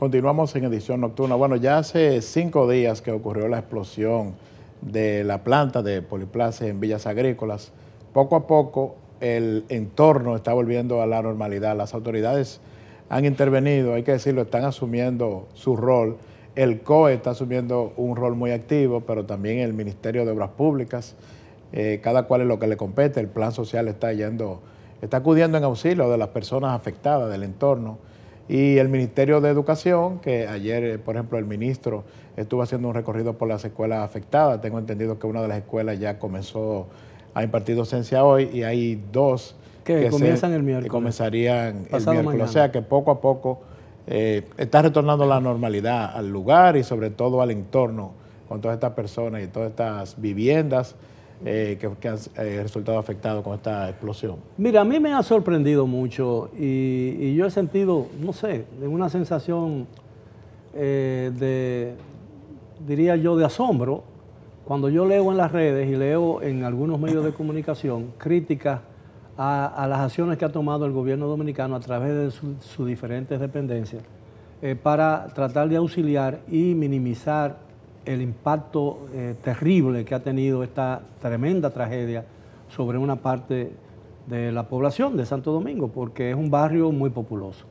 Continuamos en edición nocturna. Bueno, ya hace 5 días que ocurrió la explosión de la planta de Poliplaza en Villas Agrícolas. Poco a poco el entorno está volviendo a la normalidad. Las autoridades han intervenido, hay que decirlo, están asumiendo su rol. El COE está asumiendo un rol muy activo, pero también el Ministerio de Obras Públicas, cada cual es lo que le compete. El plan social está acudiendo en auxilio de las personas afectadas del entorno. Y el Ministerio de Educación, que ayer, por ejemplo, el ministro estuvo haciendo un recorrido por las escuelas afectadas. Tengo entendido que una de las escuelas ya comenzó a impartir docencia hoy y hay 2 que comienzan el miércoles. Que comenzarían pasado el miércoles. Mañana. O sea que poco a poco está retornando la normalidad al lugar y sobre todo al entorno con todas estas personas y todas estas viviendas que han resultado afectados con esta explosión. Mira, a mí me ha sorprendido mucho y yo he sentido, no sé, una sensación diría yo, de asombro cuando yo leo en las redes y leo en algunos medios de comunicación críticas a las acciones que ha tomado el gobierno dominicano a través de sus diferentes dependencias para tratar de auxiliar y minimizar el impacto terrible que ha tenido esta tremenda tragedia sobre una parte de la población de Santo Domingo, porque es un barrio muy populoso.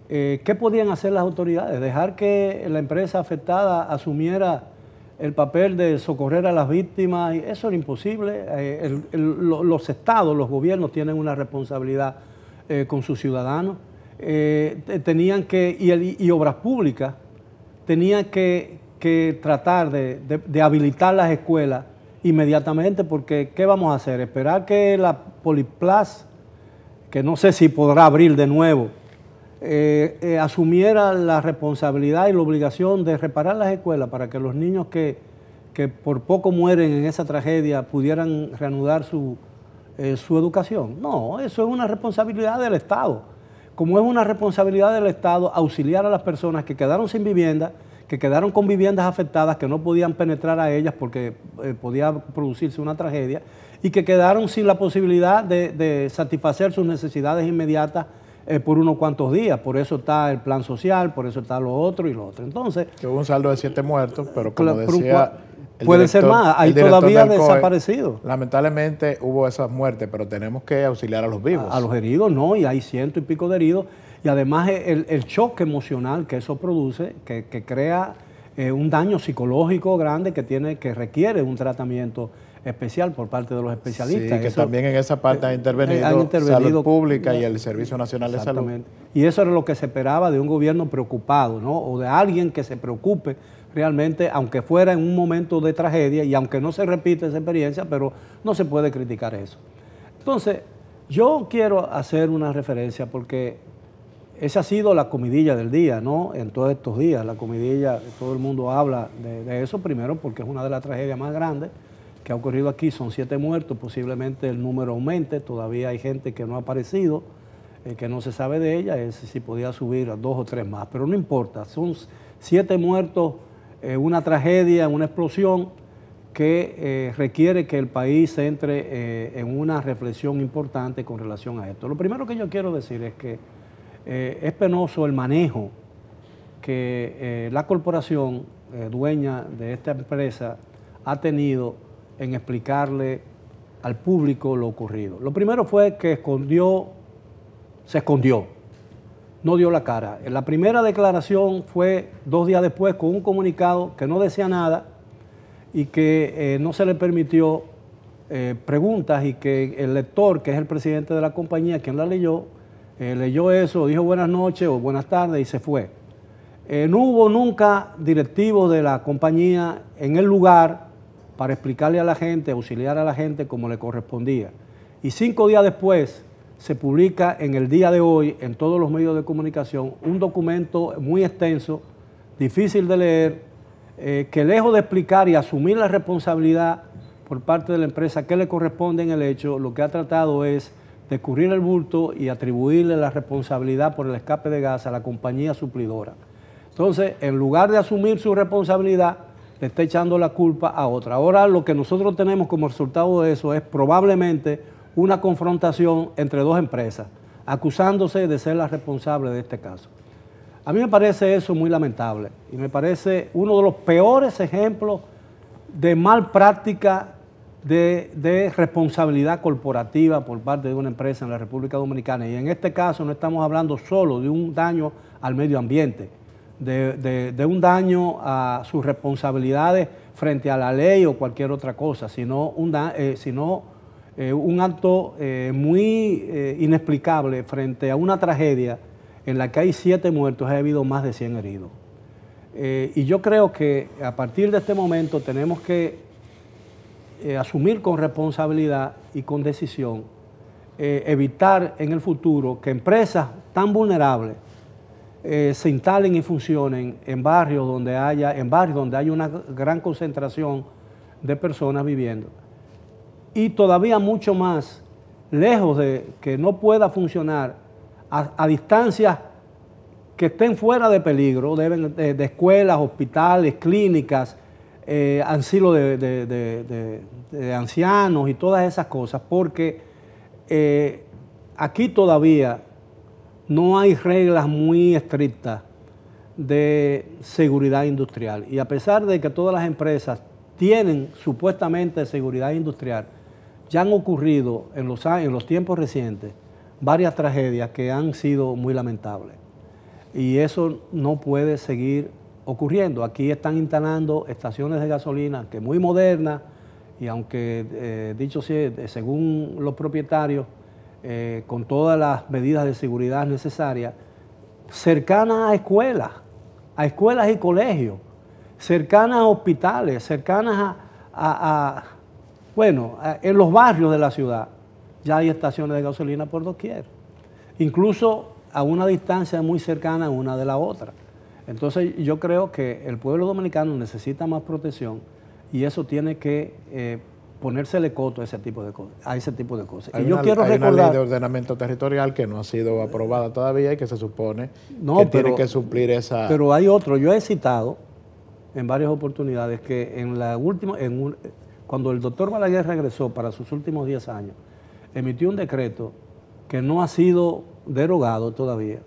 ¿Qué podían hacer las autoridades? Dejar que la empresa afectada asumiera el papel de socorrer a las víctimas, eso era imposible. Los estados, los gobiernos tienen una responsabilidad con sus ciudadanos. Tenían que, y Obras Públicas, tenían que tratar de habilitar las escuelas inmediatamente, porque ¿qué vamos a hacer? Esperar que la Poliplaza, que no sé si podrá abrir de nuevo, asumiera la responsabilidad y la obligación de reparar las escuelas para que los niños que por poco mueren en esa tragedia pudieran reanudar su educación. No, eso es una responsabilidad del Estado. Como es una responsabilidad del Estado auxiliar a las personas que quedaron sin vivienda, que quedaron con viviendas afectadas, que no podían penetrar a ellas porque podía producirse una tragedia, y que quedaron sin la posibilidad de satisfacer sus necesidades inmediatas por unos cuantos días. Por eso está el plan social, por eso está lo otro y lo otro. Entonces, que hubo un saldo de 7 muertos, pero como decía... Puede ser más, hay todavía desaparecidos. Lamentablemente hubo esas muertes, pero tenemos que auxiliar a los vivos. A los heridos no, y hay 100 y pico de heridos. Y además el choque emocional que eso produce, que crea un daño psicológico grande que requiere un tratamiento especial por parte de los especialistas. Sí, que eso, también en esa parte ha intervenido Salud Pública y el Servicio Nacional de Salud. Y eso era lo que se esperaba de un gobierno preocupado, ¿no? O de alguien que se preocupe realmente, aunque fuera en un momento de tragedia y aunque no se repita esa experiencia, pero no se puede criticar eso. Entonces, yo quiero hacer una referencia porque esa ha sido la comidilla del día, ¿no? En todos estos días, la comidilla, todo el mundo habla de eso, primero porque es una de las tragedias más grandes que ha ocurrido aquí, son 7 muertos, posiblemente el número aumente, todavía hay gente que no ha aparecido, que no se sabe de ella, es si podía subir a 2 o 3 más, pero no importa, son 7 muertos, una tragedia, una explosión que requiere que el país entre en una reflexión importante con relación a esto. Lo primero que yo quiero decir es que es penoso el manejo que la corporación dueña de esta empresa ha tenido en explicarle al público lo ocurrido. Lo primero fue que se escondió, no dio la cara. La primera declaración fue 2 días después con un comunicado que no decía nada y que no se le permitió preguntas, y que el lector, que es el presidente de la compañía, quien la leyó eso, dijo buenas noches o buenas tardes y se fue. No hubo nunca directivos de la compañía en el lugar para explicarle a la gente, auxiliar a la gente como le correspondía. Y 5 días después se publica en el día de hoy en todos los medios de comunicación un documento muy extenso, difícil de leer, que lejos de explicar y asumir la responsabilidad por parte de la empresa que le corresponde en el hecho, lo que ha tratado es de escurrir el bulto y atribuirle la responsabilidad por el escape de gas a la compañía suplidora. Entonces, en lugar de asumir su responsabilidad, le está echando la culpa a otra. Ahora lo que nosotros tenemos como resultado de eso es probablemente una confrontación entre 2 empresas, acusándose de ser las responsables de este caso. A mí me parece eso muy lamentable y me parece uno de los peores ejemplos de mal práctica de responsabilidad corporativa por parte de una empresa en la República Dominicana. Y en este caso no estamos hablando solo de un daño al medio ambiente, de un daño a sus responsabilidades frente a la ley o cualquier otra cosa, sino un acto muy inexplicable frente a una tragedia en la que hay 7 muertos y ha habido más de 100 heridos. Y yo creo que a partir de este momento tenemos que asumir con responsabilidad y con decisión, evitar en el futuro que empresas tan vulnerables se instalen y funcionen en barrios donde haya una gran concentración de personas viviendo. Y todavía mucho más, lejos de que no pueda funcionar a distancias que estén fuera de peligro, de escuelas, hospitales, clínicas, asilo de ancianos y todas esas cosas, porque aquí todavía no hay reglas muy estrictas de seguridad industrial. Y a pesar de que todas las empresas tienen supuestamente seguridad industrial, ya han ocurrido en los tiempos recientes varias tragedias que han sido muy lamentables. Y eso no puede seguir ocurriendo. Aquí están instalando estaciones de gasolina que muy modernas y aunque, dicho sea, según los propietarios, con todas las medidas de seguridad necesarias, cercanas a escuelas y colegios, cercanas a hospitales, cercanas en los barrios de la ciudad, ya hay estaciones de gasolina por doquier, incluso a una distancia muy cercana una de la otra. Entonces yo creo que el pueblo dominicano necesita más protección y eso tiene que ponérsele coto a ese tipo de cosas. Hay una ley de ordenamiento territorial que no ha sido aprobada todavía y que se supone tiene que suplir esa... Pero hay otro, yo he citado en varias oportunidades que cuando el doctor Balaguer regresó para sus últimos 10 años, emitió un decreto que no ha sido derogado todavía,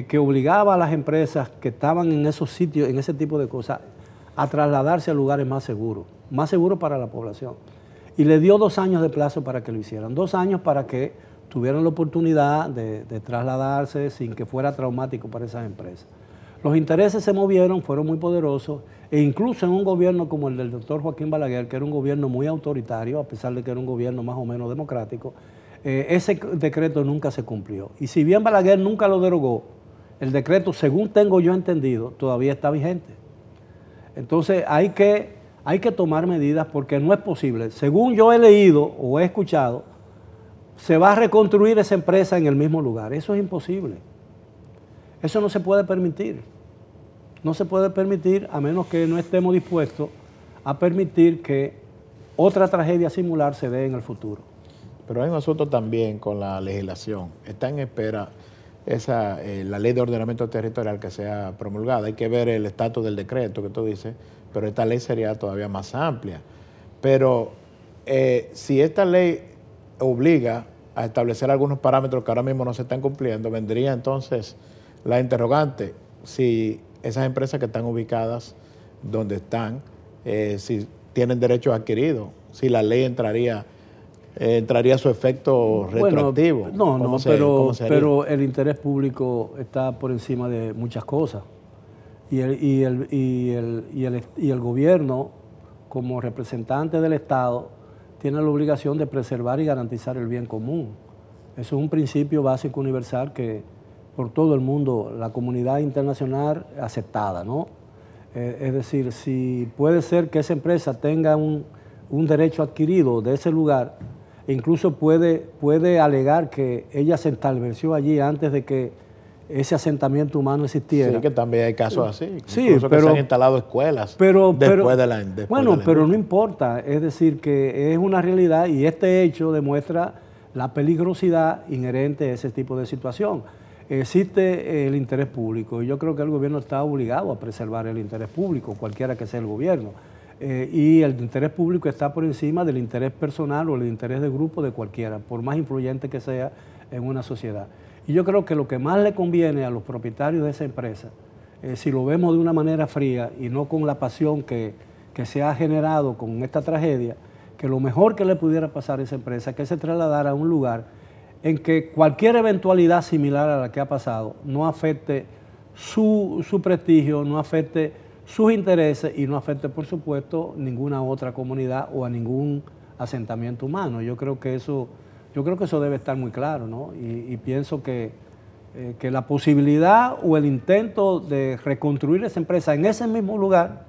que obligaba a las empresas que estaban en esos sitios, en ese tipo de cosas, a trasladarse a lugares más seguros para la población. Y le dio 2 años de plazo para que lo hicieran, 2 años para que tuvieran la oportunidad de trasladarse sin que fuera traumático para esas empresas. Los intereses se movieron, fueron muy poderosos, e incluso en un gobierno como el del doctor Joaquín Balaguer, que era un gobierno muy autoritario, a pesar de que era un gobierno más o menos democrático, ese decreto nunca se cumplió. Y si bien Balaguer nunca lo derogó, el decreto, según tengo yo entendido, todavía está vigente. Entonces hay que tomar medidas porque no es posible. Según yo he leído o he escuchado, se va a reconstruir esa empresa en el mismo lugar. Eso es imposible. Eso no se puede permitir. No se puede permitir a menos que no estemos dispuestos a permitir que otra tragedia similar se dé en el futuro. Pero hay un asunto también con la legislación. Está en espera la ley de ordenamiento territorial que sea promulgada. Hay que ver el estatus del decreto que tú dices, pero esta ley sería todavía más amplia. Pero si esta ley obliga a establecer algunos parámetros que ahora mismo no se están cumpliendo, vendría entonces la interrogante, si esas empresas que están ubicadas donde están, si tienen derechos adquiridos, si la ley entraría su efecto retroactivo. No, pero el interés público está por encima de muchas cosas. Y el gobierno, como representante del Estado, tiene la obligación de preservar y garantizar el bien común. Eso es un principio básico universal que por todo el mundo, la comunidad internacional aceptada, ¿no? Es decir, si puede ser que esa empresa tenga un derecho adquirido de ese lugar, incluso puede alegar que ella se estableció allí antes de que ese asentamiento humano existiera. Sí, que también hay casos así. Sí, incluso que se han instalado escuelas después de la pero no importa. Es decir, que es una realidad y este hecho demuestra la peligrosidad inherente a ese tipo de situación. Existe el interés público y yo creo que el gobierno está obligado a preservar el interés público, cualquiera que sea el gobierno. Y el interés público está por encima del interés personal o el interés de grupo de cualquiera, por más influyente que sea en una sociedad. Y yo creo que lo que más le conviene a los propietarios de esa empresa, si lo vemos de una manera fría y no con la pasión que se ha generado con esta tragedia, que lo mejor que le pudiera pasar a esa empresa es que se trasladara a un lugar en que cualquier eventualidad similar a la que ha pasado no afecte su prestigio, no afecte sus intereses y no afecte, por supuesto, ninguna otra comunidad o a ningún asentamiento humano. Yo creo que eso debe estar muy claro, ¿no? Y pienso que la posibilidad o el intento de reconstruir esa empresa en ese mismo lugar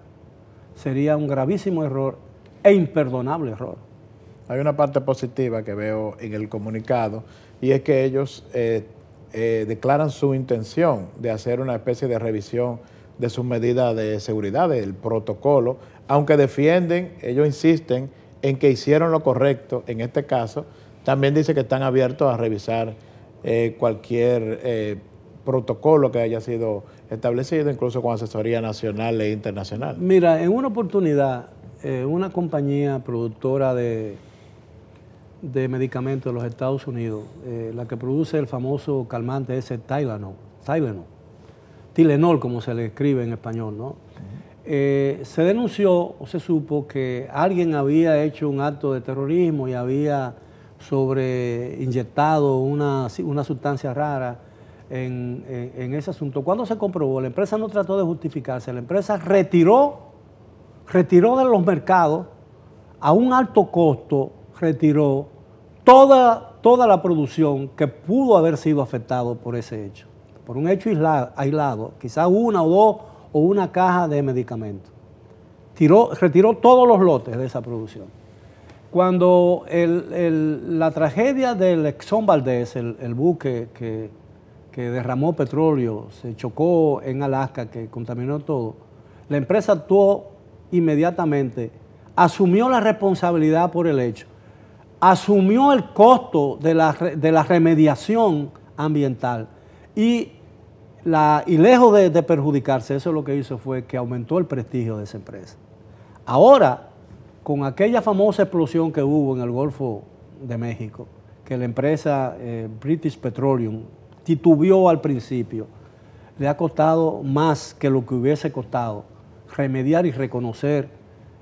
sería un gravísimo error e imperdonable error. Hay una parte positiva que veo en el comunicado y es que ellos declaran su intención de hacer una especie de revisión de sus medidas de seguridad, del protocolo, aunque defienden, ellos insisten en que hicieron lo correcto en este caso. También dice que están abiertos a revisar cualquier protocolo que haya sido establecido, incluso con asesoría nacional e internacional. Mira, en una oportunidad, una compañía productora de medicamentos de los Estados Unidos, la que produce el famoso calmante ese Tylenol, como se le escribe en español, ¿no? Se denunció o se supo que alguien había hecho un acto de terrorismo y había inyectado una sustancia rara en ese asunto. Cuando se comprobó, la empresa no trató de justificarse, la empresa retiró de los mercados a un alto costo, retiró toda la producción que pudo haber sido afectado por ese hecho, por un hecho aislado, quizás una o dos o una caja de medicamentos. Retiró todos los lotes de esa producción. Cuando la tragedia del Exxon Valdez, el buque que derramó petróleo, se chocó en Alaska, que contaminó todo, la empresa actuó inmediatamente, asumió la responsabilidad por el hecho, asumió el costo de la remediación ambiental y lejos de perjudicarse, eso lo que hizo fue que aumentó el prestigio de esa empresa. Ahora, con aquella famosa explosión que hubo en el Golfo de México, que la empresa British Petroleum titubeó al principio, le ha costado más que lo que hubiese costado remediar y reconocer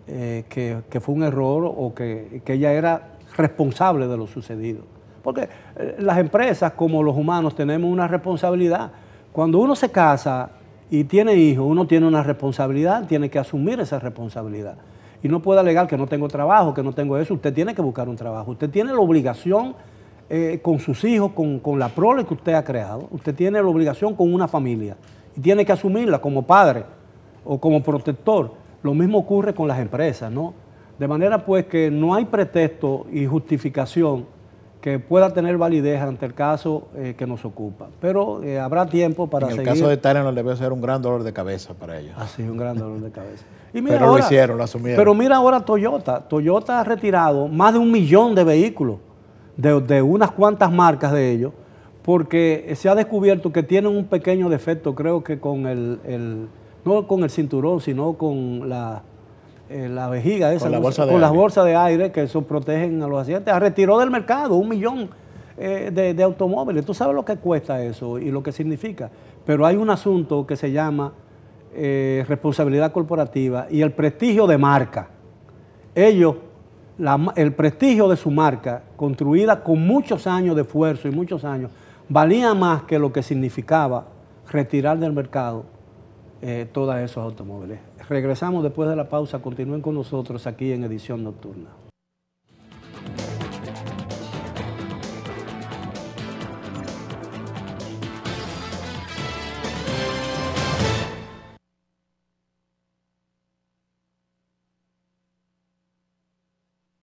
que fue un error o que ella era responsable de lo sucedido. Porque las empresas, como los humanos, tenemos una responsabilidad. Cuando uno se casa y tiene hijos, uno tiene una responsabilidad, tiene que asumir esa responsabilidad. Y no puede alegar que no tengo trabajo, que no tengo eso. Usted tiene que buscar un trabajo. Usted tiene la obligación con sus hijos, con la prole que usted ha creado. Usted tiene la obligación con una familia y tiene que asumirla como padre o como protector. Lo mismo ocurre con las empresas, ¿no? De manera pues que no hay pretexto y justificación que pueda tener validez ante el caso que nos ocupa. Pero habrá tiempo para seguir. En el caso de Tylenol debe ser un gran dolor de cabeza para ellos. Ah, sí, un gran dolor de cabeza. Y mira pero ahora, lo hicieron, lo asumieron. Pero mira ahora Toyota. Toyota ha retirado más de 1 millón de vehículos de unas cuantas marcas de ellos, porque se ha descubierto que tienen un pequeño defecto, creo que con no con el cinturón, sino con la vejiga esa, con las bolsas de aire que eso protegen a los accidentes. Retiró del mercado 1 millón de automóviles. Tú sabes lo que cuesta eso y lo que significa. Pero hay un asunto que se llama responsabilidad corporativa y el prestigio de marca. Ellos, el prestigio de su marca, construida con muchos años de esfuerzo y muchos años, valía más que lo que significaba retirar del mercado todos esos automóviles. Regresamos después de la pausa, continúen con nosotros aquí en Edición Nocturna.